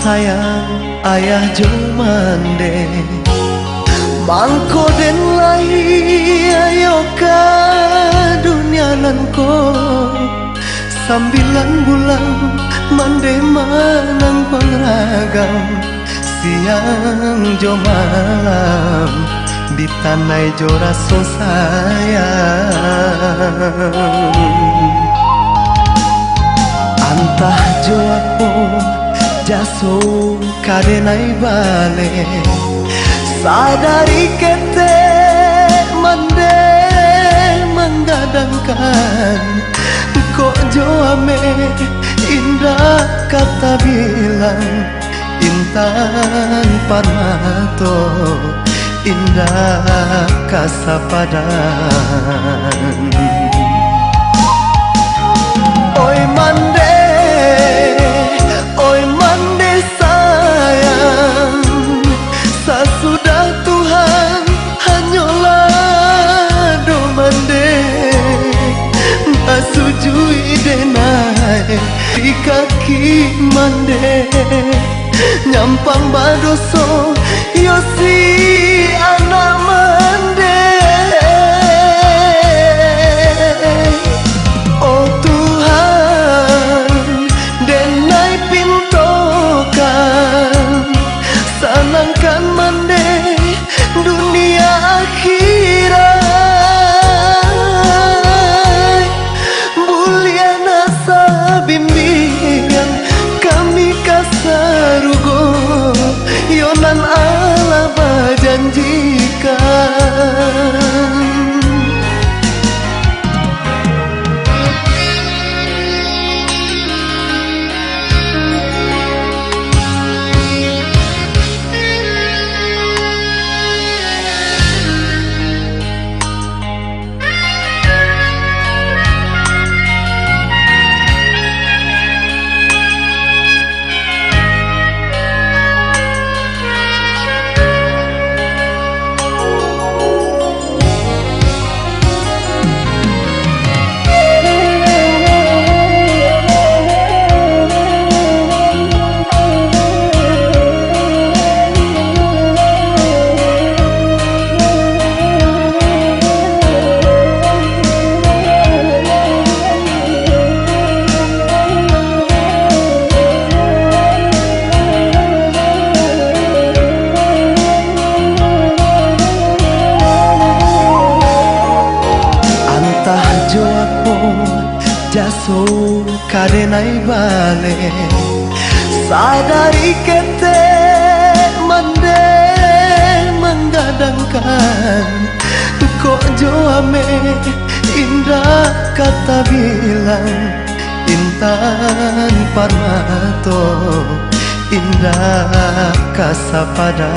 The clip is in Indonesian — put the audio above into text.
sayang ayah jomande mangko den lahi ayo ka dunia nanko sambilan bulan mande manang pengragam siang jo malam di tanah jo raso sayang antah jo aku jaso kadenai bale sadari kete mande menggadangkan kok jo ame indah kata bilang intan parmato indah kasapadan oi mande sayang sesudah Tuhan hanyalah do mande basujui denai di kaki mande nyampang badoso yosi anak mande oh Tuhan denai pintokan sanangkan mande dunia akhirat mulia nasa bimbingan kami kasarugo yonan Allah berjanjikan jaso kadenai bale sadari kete mande menggadangkan kok jo ame indah kata bilang intan parmato indah kasapadan